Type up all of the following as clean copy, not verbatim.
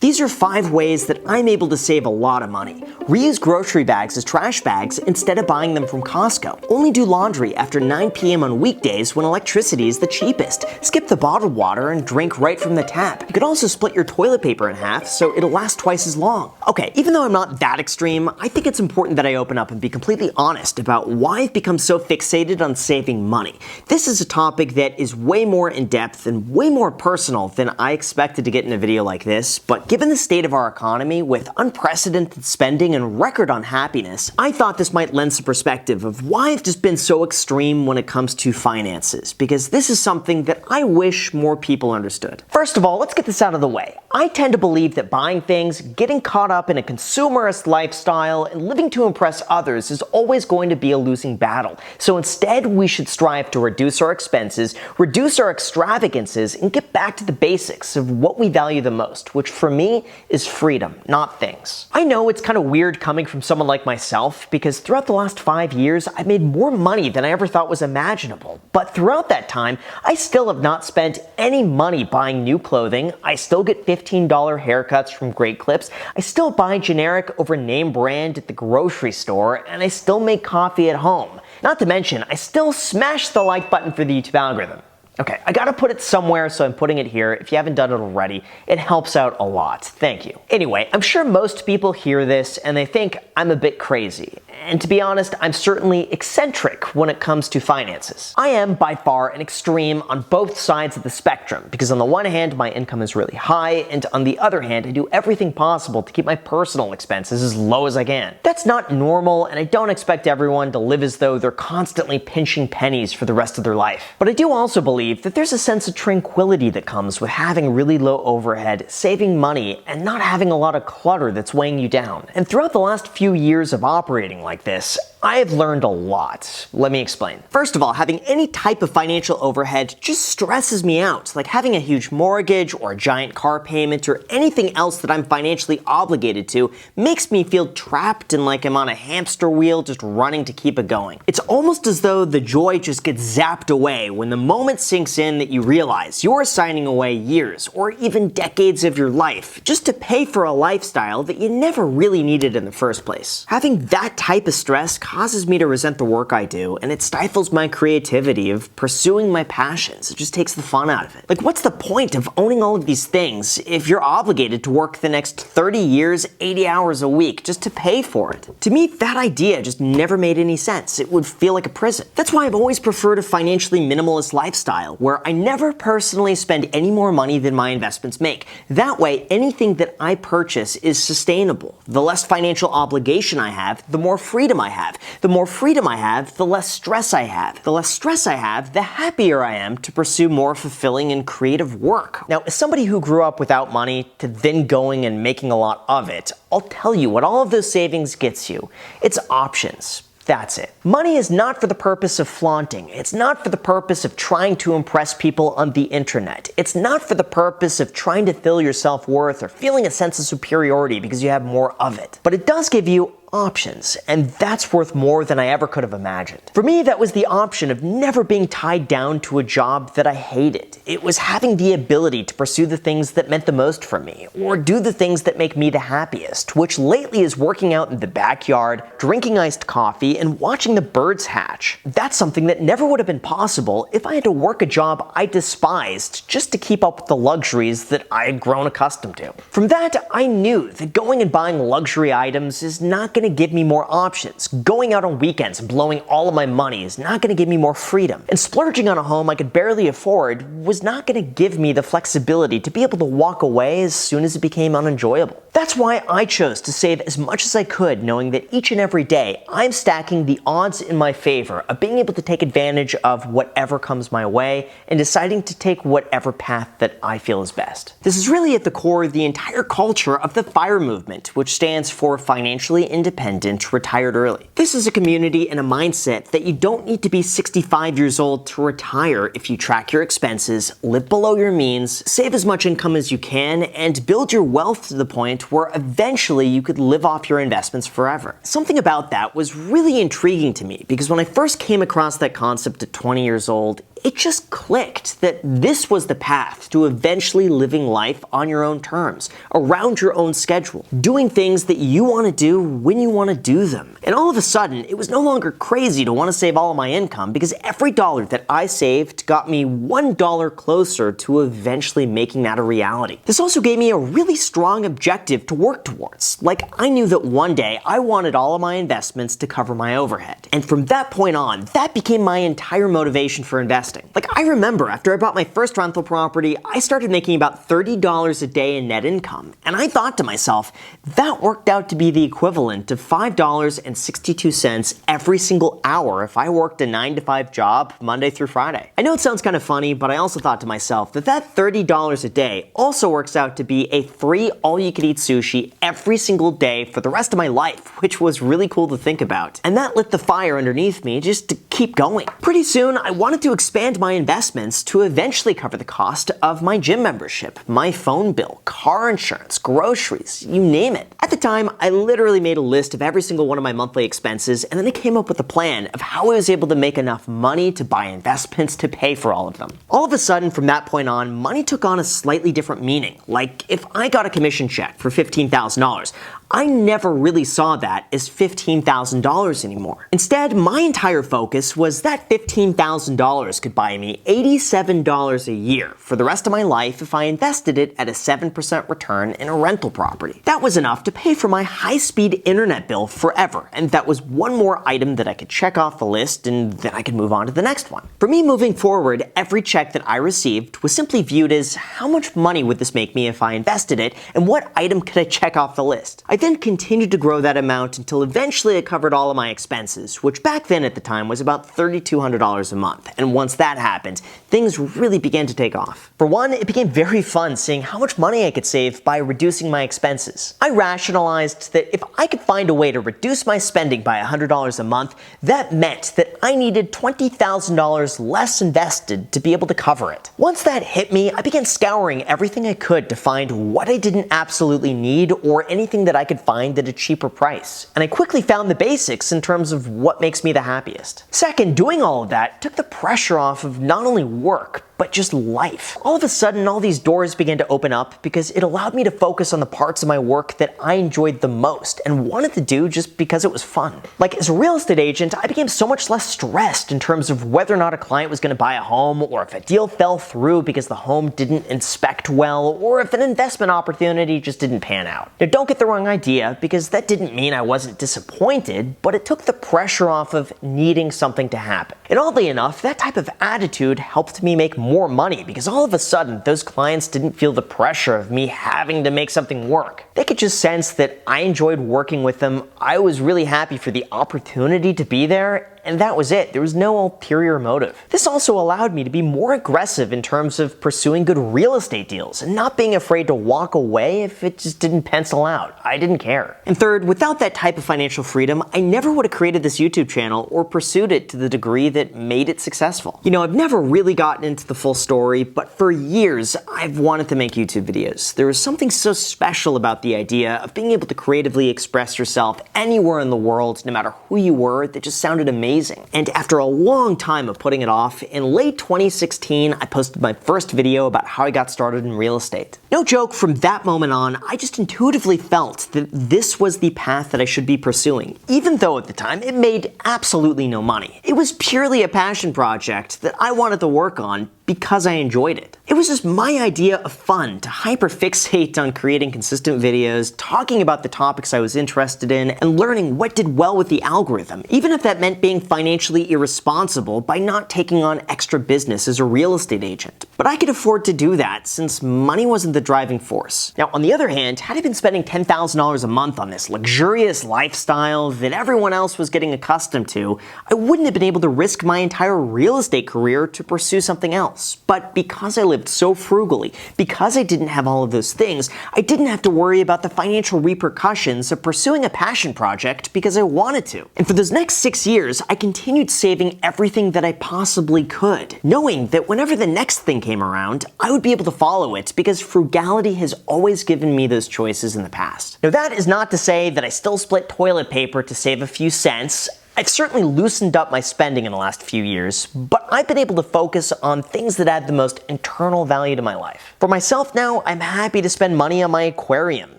These are 5 ways that I'm able to save a lot of money. Reuse grocery bags as trash bags instead of buying them from Costco. Only do laundry after 9 p.m. on weekdays when electricity is the cheapest. Skip the bottled water and drink right from the tap. You could also split your toilet paper in half so it'll last twice as long. Okay, even though I'm not that extreme, I think it's important that I open up and be completely honest about why I've become so fixated on saving money. This is a topic that is way more in-depth and way more personal than I expected to get in a video like this, but given the state of our economy with unprecedented spending and record unhappiness, I thought this might lend some perspective of why I've just been so extreme when it comes to finances, because this is something that I wish more people understood. First of all, let's get this out of the way. I tend to believe that buying things, getting caught up in a consumerist lifestyle, and living to impress others is always going to be a losing battle. So instead, we should strive to reduce our expenses, reduce our extravagances, and get back to the basics of what we value the most, which for me is freedom, not things. I know it's kind of weird coming from someone like myself, because throughout the last 5 years, I've made more money than I ever thought was imaginable. But throughout that time, I still have not spent any money buying new clothing. I still get $15 haircuts from Great Clips. I still buy generic over name brand at the grocery store, and I still make coffee at home. Not to mention, I still smash the like button for the YouTube algorithm. Okay, I gotta put it somewhere, so I'm putting it here. If you haven't done it already, it helps out a lot. Thank you. Anyway, I'm sure most people hear this and they think I'm a bit crazy. And to be honest, I'm certainly eccentric when it comes to finances. I am by far an extreme on both sides of the spectrum, because on the one hand, my income is really high, and on the other hand, I do everything possible to keep my personal expenses as low as I can. That's not normal, and I don't expect everyone to live as though they're constantly pinching pennies for the rest of their life. But I do also believe that there's a sense of tranquility that comes with having really low overhead, saving money, and not having a lot of clutter that's weighing you down. And throughout the last few years of operating like this, I have learned a lot. Let me explain. First of all, having any type of financial overhead just stresses me out, like having a huge mortgage or a giant car payment or anything else that I'm financially obligated to makes me feel trapped and like I'm on a hamster wheel just running to keep it going. It's almost as though the joy just gets zapped away when the moment sinks in that you realize you're signing away years or even decades of your life just to pay for a lifestyle that you never really needed in the first place. Having that type of stress causes me to resent the work I do, and it stifles my creativity of pursuing my passions. It just takes the fun out of it. Like, what's the point of owning all of these things if you're obligated to work the next 30 years, 80 hours a week just to pay for it? To me, that idea just never made any sense. It would feel like a prison. That's why I've always preferred a financially minimalist lifestyle, where I never personally spend any more money than my investments make. That way, anything that I purchase is sustainable. The less financial obligation I have, the more freedom I have. The more freedom I have, the less stress I have. The less stress I have, the happier I am to pursue more fulfilling and creative work. Now, as somebody who grew up without money to then going and making a lot of it, I'll tell you what all of those savings gets you. It's options. That's it. Money is not for the purpose of flaunting. It's not for the purpose of trying to impress people on the internet. It's not for the purpose of trying to fill your self-worth or feeling a sense of superiority because you have more of it. But it does give you options, and that's worth more than I ever could have imagined. For me, that was the option of never being tied down to a job that I hated. It was having the ability to pursue the things that meant the most for me, or do the things that make me the happiest, which lately is working out in the backyard, drinking iced coffee, and watching the birds hatch. That's something that never would have been possible if I had to work a job I despised just to keep up with the luxuries that I had grown accustomed to. From that, I knew that going and buying luxury items is not going to give me more options. Going out on weekends and blowing all of my money is not going to give me more freedom. And splurging on a home I could barely afford was not going to give me the flexibility to be able to walk away as soon as it became unenjoyable. That's why I chose to save as much as I could, knowing that each and every day I'm stacking the odds in my favor of being able to take advantage of whatever comes my way and deciding to take whatever path that I feel is best. This is really at the core of the entire culture of the FIRE movement, which stands for Financially Independent Retired Early. This is a community and a mindset that you don't need to be 65 years old to retire if you track your expenses, live below your means, save as much income as you can, and build your wealth to the point where eventually you could live off your investments forever. Something about that was really intriguing to me, because when I first came across that concept at 20 years old, it just clicked that this was the path to eventually living life on your own terms, around your own schedule, doing things that you want to do when you want to do them. And all of a sudden, it was no longer crazy to want to save all of my income because every dollar that I saved got me $1 closer to eventually making that a reality. This also gave me a really strong objective to work towards. Like, I knew that one day I wanted all of my investments to cover my overhead. And from that point on, that became my entire motivation for investing. Like, I remember after I bought my first rental property, I started making about $30 a day in net income. And I thought to myself, that worked out to be the equivalent of $5.62 every single hour if I worked a 9-to-5 job Monday through Friday. I know it sounds kind of funny, but I also thought to myself that that $30 a day also works out to be a free all-you-can-eat sushi every single day for the rest of my life, which was really cool to think about. And that lit the fire underneath me just to keep going. Pretty soon, I wanted to expand my investments to eventually cover the cost of my gym membership, my phone bill, car insurance, groceries, you name it. At the time, I literally made a list of every single one of my monthly expenses, and then I came up with a plan of how I was able to make enough money to buy investments to pay for all of them. All of a sudden, from that point on, money took on a slightly different meaning. Like, if I got a commission check for $15,000, I never really saw that as $15,000 anymore. Instead, my entire focus was that $15,000 could buy me $87 a year for the rest of my life if I invested it at a 7% return in a rental property. That was enough to pay for my high-speed internet bill forever, and that was one more item that I could check off the list and then I could move on to the next one. For me moving forward, every check that I received was simply viewed as how much money would this make me if I invested it, and what item could I check off the list. I then continued to grow that amount until eventually it covered all of my expenses, which back then at the time was about $3,200 a month. And once that happened, things really began to take off. For one, it became very fun seeing how much money I could save by reducing my expenses. I rationalized that if I could find a way to reduce my spending by $100 a month, that meant that I needed $20,000 less invested to be able to cover it. Once that hit me, I began scouring everything I could to find what I didn't absolutely need or anything that I could find at a cheaper price. And I quickly found the basics in terms of what makes me the happiest. Second, doing all of that took the pressure off of not only work, but just life. All of a sudden, all these doors began to open up because it allowed me to focus on the parts of my work that I enjoyed the most and wanted to do just because it was fun. Like, as a real estate agent, I became so much less stressed in terms of whether or not a client was going to buy a home, or if a deal fell through because the home didn't inspect well, or if an investment opportunity just didn't pan out. Now, don't get the wrong idea, because that didn't mean I wasn't disappointed, but it took the pressure off of needing something to happen. And oddly enough, that type of attitude helped me make more money, because all of a sudden, those clients didn't feel the pressure of me having to make something work. They could just sense that I enjoyed working with them, I was really happy for the opportunity to be there, and that was it. There was no ulterior motive. This also allowed me to be more aggressive in terms of pursuing good real estate deals and not being afraid to walk away if it just didn't pencil out. I didn't care. And third, without that type of financial freedom, I never would have created this YouTube channel or pursued it to the degree that made it successful. You know, I've never really gotten into the full story, but for years, I've wanted to make YouTube videos. There was something so special about the idea of being able to creatively express yourself anywhere in the world, no matter who you were, that just sounded amazing. And after a long time of putting it off, in late 2016, I posted my first video about how I got started in real estate. No joke, from that moment on, I just intuitively felt that this was the path that I should be pursuing, even though at the time it made absolutely no money. It was purely a passion project that I wanted to work on because I enjoyed it. It was just my idea of fun to hyperfixate on creating consistent videos, talking about the topics I was interested in, and learning what did well with the algorithm, even if that meant being financially irresponsible by not taking on extra business as a real estate agent. But I could afford to do that since money wasn't the driving force. Now, on the other hand, had I been spending $10,000 a month on this luxurious lifestyle that everyone else was getting accustomed to, I wouldn't have been able to risk my entire real estate career to pursue something else. But because I lived so frugally, because I didn't have all of those things, I didn't have to worry about the financial repercussions of pursuing a passion project because I wanted to. And for those next 6 years, I continued saving everything that I possibly could, knowing that whenever the next thing came around, I would be able to follow it because frugality has always given me those choices in the past. Now, that is not to say that I still split toilet paper to save a few cents. I've certainly loosened up my spending in the last few years, but I've been able to focus on things that add the most internal value to my life. For myself now, I'm happy to spend money on my aquarium,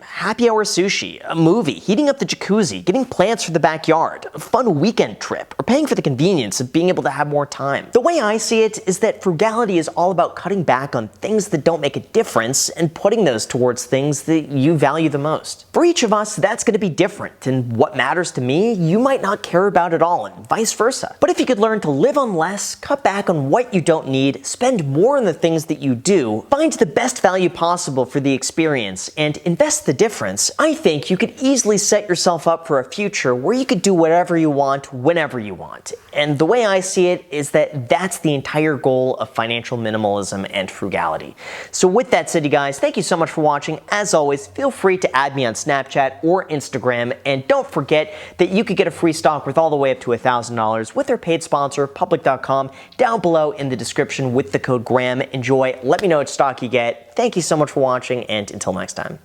happy hour sushi, a movie, heating up the jacuzzi, getting plants for the backyard, a fun weekend trip, or paying for the convenience of being able to have more time. The way I see it is that frugality is all about cutting back on things that don't make a difference and putting those towards things that you value the most. For each of us, that's going to be different, and what matters to me, you might not care about at all, and vice versa. But if you could learn to live on less, cut back on what you don't need, spend more on the things that you do, find the best value possible for the experience, and invest the difference, I think you could easily set yourself up for a future where you could do whatever you want, whenever you want. And the way I see it is that that's the entire goal of financial minimalism and frugality. So with that said, you guys, thank you so much for watching. As always, feel free to add me on Snapchat or Instagram, and don't forget that you could get a free stock worth all the way up to $1,000 with our paid sponsor, Public.com, down below in the description with the code GRAHAM. Enjoy. Let me know which stock you get. Thank you so much for watching, and until next time.